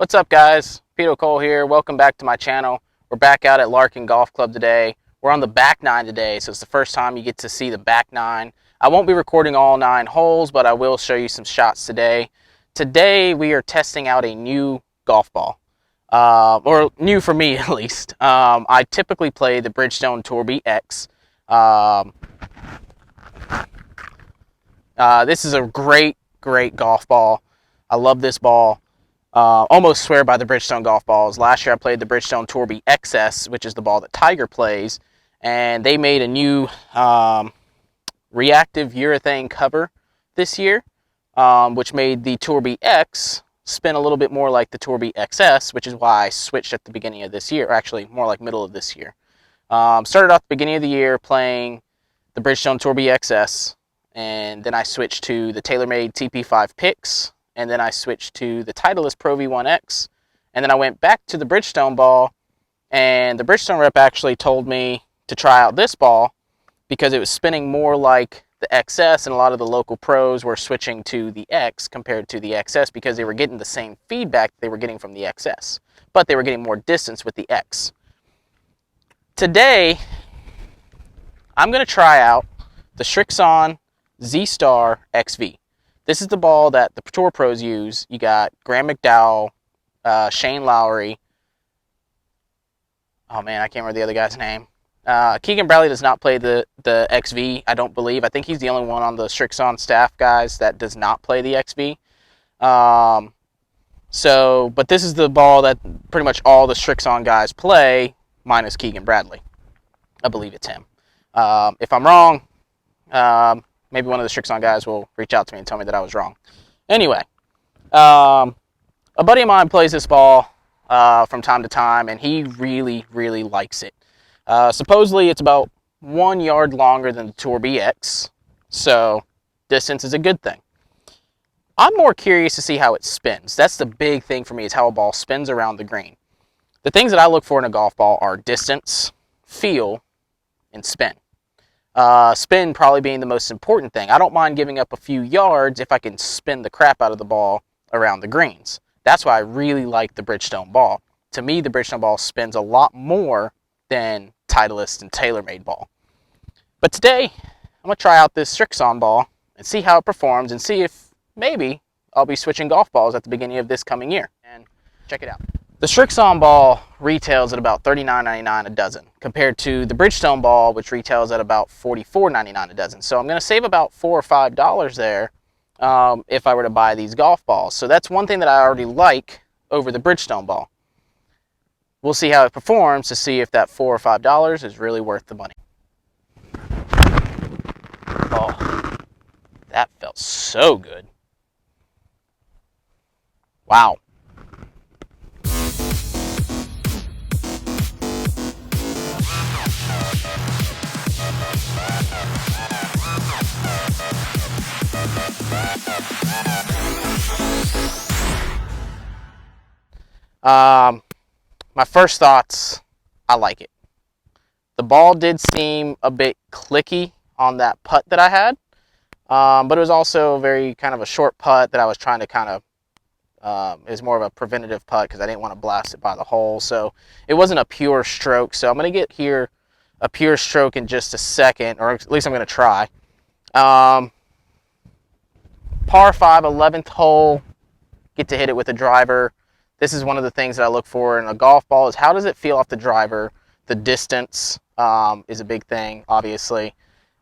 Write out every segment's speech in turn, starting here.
What's up, guys? Peter Cole here. Welcome back to my channel. We're back out at Larkin Golf Club today. We're on the back nine today, so it's the first time you get to see the back nine. I won't be recording all 9 holes, but I will show you some shots today. Today we are testing out a new golf ball, or new for me at least. I typically play the Bridgestone Tour B X. This is a great golf ball. I love this ball. Almost swear by the Bridgestone golf balls. Last year I played the Bridgestone Tour B XS, which is the ball that Tiger plays, and they made a new reactive urethane cover this year, which made the Tour B X spin a little bit more like the Tour B XS, which is why I switched at the beginning of this year, or actually more like middle of this year. Started off the beginning of the year playing the Bridgestone Tour B XS, and then I switched to the TaylorMade TP5 Picks, and then I switched to the Titleist Pro V1X, and then I went back to the Bridgestone ball, and the Bridgestone rep actually told me to try out this ball because it was spinning more like the XS, and a lot of the local pros were switching to the X compared to the XS because they were getting the same feedback they were getting from the XS, but they were getting more distance with the X. Today, I'm going to try out the Srixon Z-Star XV. This is the ball that the tour pros use. You got Graham McDowell, Shane Lowry. Oh man, I can't remember the other guy's name. Keegan Bradley does not play the XV, I don't believe. I think he's the only one on the Srixon staff, guys, that does not play the XV. But this is the ball that pretty much all the Srixon guys play, minus Keegan Bradley. I believe it's him. If I'm wrong, maybe one of the Srixon guys will reach out to me and tell me that I was wrong. Anyway, a buddy of mine plays this ball from time to time, and he really likes it. Supposedly, it's about 1 yard longer than the Tour B X, so distance is a good thing. I'm more curious to see how it spins. That's the big thing for me, is how a ball spins around the green. The things that I look for in a golf ball are distance, feel, and spin. Spin probably being the most important thing. I don't mind giving up a few yards if I can spin the crap out of the ball around the greens. That's why I really like the Bridgestone ball. To me, the Bridgestone ball spins a lot more than Titleist and TaylorMade ball. But today, I'm going to try out this Srixon ball and see how it performs and see if maybe I'll be switching golf balls at the beginning of this coming year. And check it out. The Srixon ball retails at about $39.99 a dozen, compared to the Bridgestone ball, which retails at about $44.99 a dozen. So I'm going to save about $4 or $5 there if I were to buy these golf balls. So that's one thing that I already like over the Bridgestone ball. We'll see how it performs to see if that $4 or $5 is really worth the money. Oh, that felt so good. Wow. My first thoughts, I like it. The ball did seem a bit clicky on that putt that I had, but it was also very kind of a short putt that I was trying to kind of, it was more of a preventative putt because I didn't want to blast it by the hole, so it wasn't a pure stroke. So I'm going to get here a pure stroke in just a second, or at least I'm going to try. Par 5, 11th hole, get to hit it with a driver. This is one of the things that I look for in a golf ball, is how does it feel off the driver. The distance is a big thing, obviously,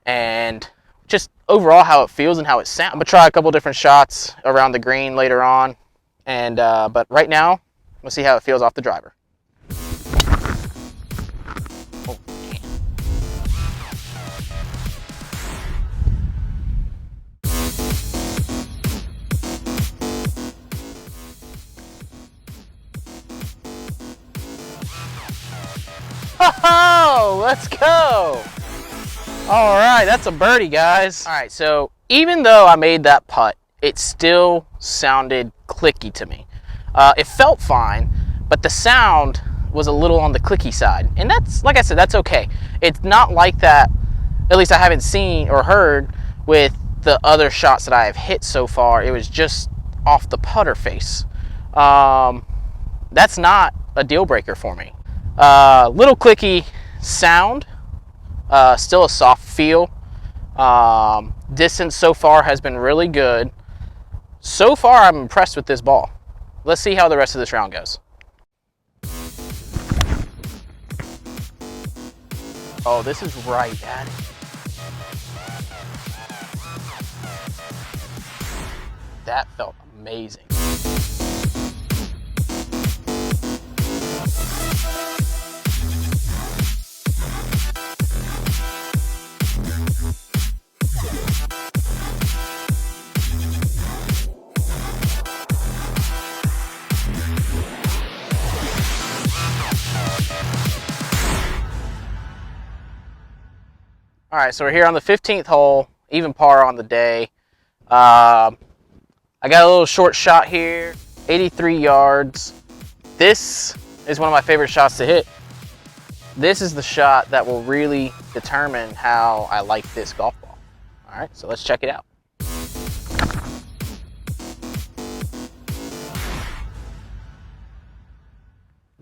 and just overall how it feels and how it sounds. I'm going to try a couple different shots around the green later on, and but right now, we'll see how it feels off the driver. Oh, man. Oh, let's go. All right, that's a birdie, guys. All right, so even though I made that putt, it still sounded clicky to me. It felt fine, but the sound was a little on the clicky side. And that's, like I said, that's okay. It's not like that, at least I haven't seen or heard with the other shots that I have hit so far. It was just off the putter face. that's not a deal breaker for me. Little clicky sound, still a soft feel. Distance so far has been really good. So far, I'm impressed with this ball. Let's see how the rest of this round goes. Oh, this is right at it. That felt amazing. All right, so we're here on the 15th hole, even par on the day. I got a little short shot here, 83 yards. This is one of my favorite shots to hit. This is the shot that will really determine how I like this golf ball. All right, so let's check it out.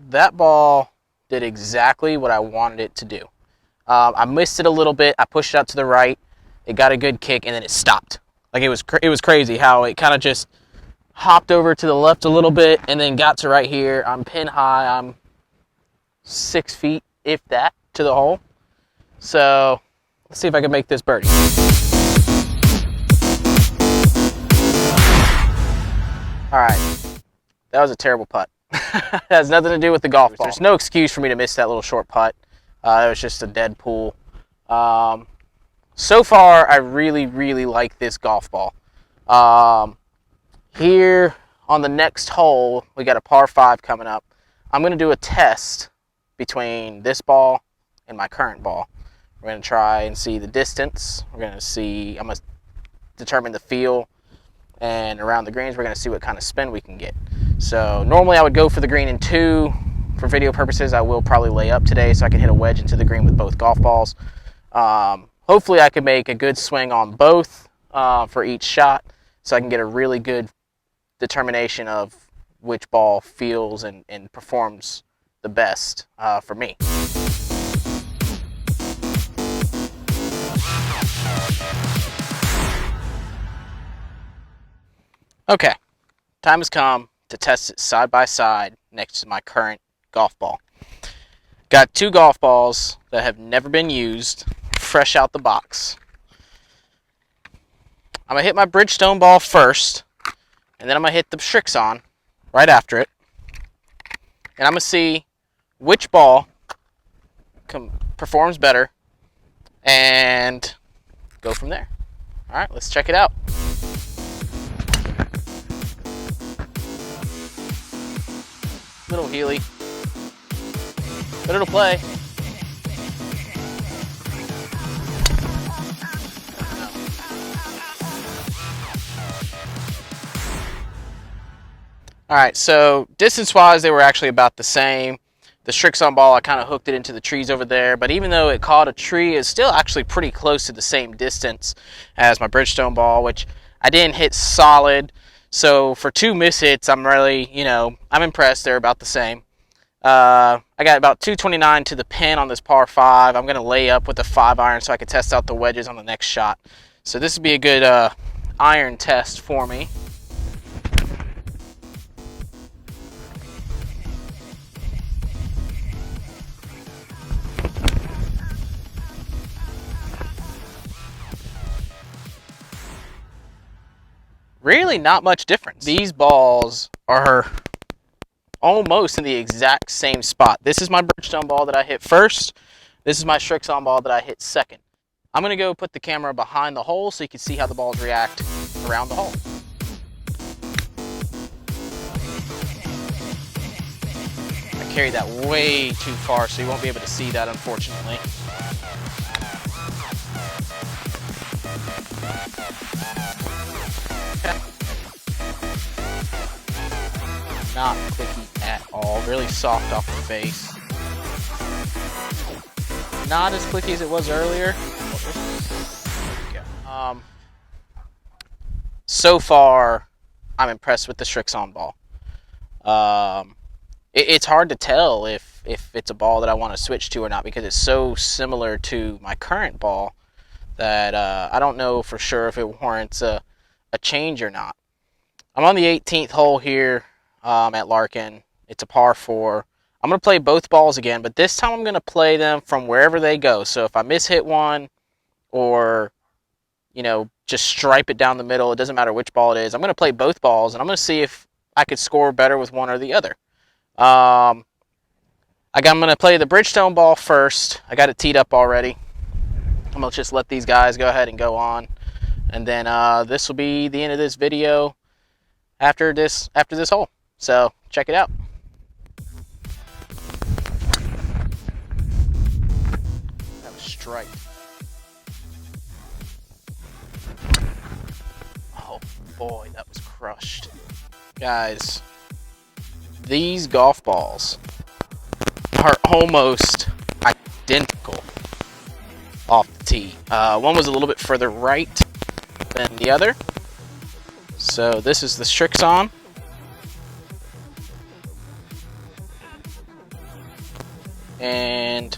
That ball did exactly what I wanted it to do. I missed it a little bit. I pushed it out to the right. It got a good kick, and then it stopped. Like it was crazy how it kind of just hopped over to the left a little bit, and then got to right here. I'm pin high. I'm 6 feet, if that, to the hole. So let's see if I can make this birdie. All right, that was a terrible putt. It has nothing to do with the golf ball. There's no excuse for me to miss that little short putt. It was just a dead pool. So far, I really, really like this golf ball. Here on the next hole, we got a par 5 coming up. I'm going to do a test between this ball and my current ball. We're going to try and see the distance. I'm going to determine the feel. And around the greens, we're going to see what kind of spin we can get. So normally I would go for the green in 2. For video purposes, I will probably lay up today so I can hit a wedge into the green with both golf balls. Hopefully I can make a good swing on both for each shot so I can get a really good determination of which ball feels and performs the best for me. Okay, time has come to test it side by side next to my current golf ball. Got 2 golf balls that have never been used, fresh out the box. I'm going to hit my Bridgestone ball first, and then I'm going to hit the Srixon right after it. And I'm going to see which ball performs better and go from there. All right, let's check it out. Little Healy, but it'll play. All right, so distance-wise, they were actually about the same. The Srixon ball, I kind of hooked it into the trees over there, but even though it caught a tree, it's still actually pretty close to the same distance as my Bridgestone ball, which I didn't hit solid. So for 2 miss hits, I'm really, I'm impressed. They're about the same. I got about 229 to the pin on this par 5. I'm going to lay up with a 5-iron so I can test out the wedges on the next shot. So this would be a good iron test for me. Really not much difference. These balls are almost in the exact same spot. This is my Bridgestone ball that I hit first. This is my Srixon ball that I hit second. I'm going to go put the camera behind the hole so you can see how the balls react around the hole. I carried that way too far, so you won't be able to see that, unfortunately. Not clicky at all, really soft off the face. Not as clicky as it was earlier. There we go. So far, I'm impressed with the Srixon ball. it's hard to tell if it's a ball that I want to switch to or not, because it's so similar to my current ball that I don't know for sure if it warrants a change or not. I'm on the 18th hole here at Larkin. It's a par 4. I'm going to play both balls again, but this time I'm going to play them from wherever they go. So if I mishit one, or, you know, just stripe it down the middle, it doesn't matter which ball it is, I'm going to play both balls, and I'm going to see if I could score better with one or the other. I'm going to play the Bridgestone ball first. I got it teed up already. I'm going to just let these guys go ahead and go on. And then this will be the end of this video after this hole. So check it out. That was strike. Oh boy, that was crushed. Guys, these golf balls are almost identical off the tee. One was a little bit further right than the other. So this is the Srixon. And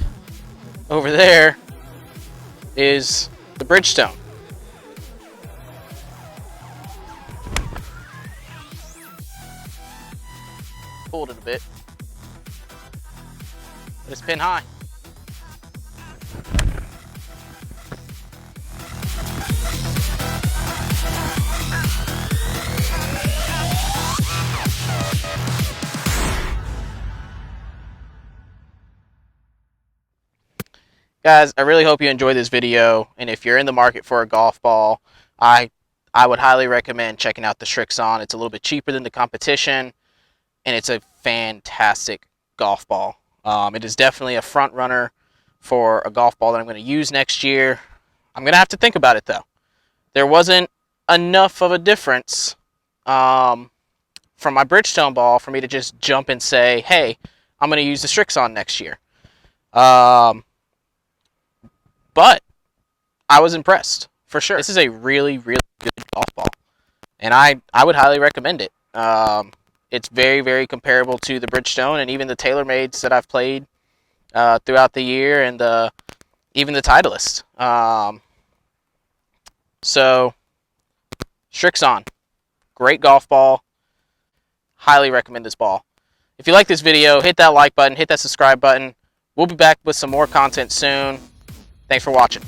over there is the Bridgestone. Pulled it a bit, but it's pin high. Guys, I really hope you enjoyed this video, and if you're in the market for a golf ball, I would highly recommend checking out the Srixon. It's a little bit cheaper than the competition, and it's a fantastic golf ball. It is definitely a front runner for a golf ball that I'm going to use next year. I'm going to have to think about it, though. There wasn't enough of a difference from my Bridgestone ball for me to just jump and say, hey, I'm going to use the Srixon next year. But I was impressed, for sure. This is a really, really good golf ball, and I would highly recommend it. It's very, very comparable to the Bridgestone and even the TaylorMades that I've played throughout the year, and even the Titleist. So, Srixon, great golf ball. Highly recommend this ball. If you like this video, hit that like button, hit that subscribe button. We'll be back with some more content soon. Thanks for watching.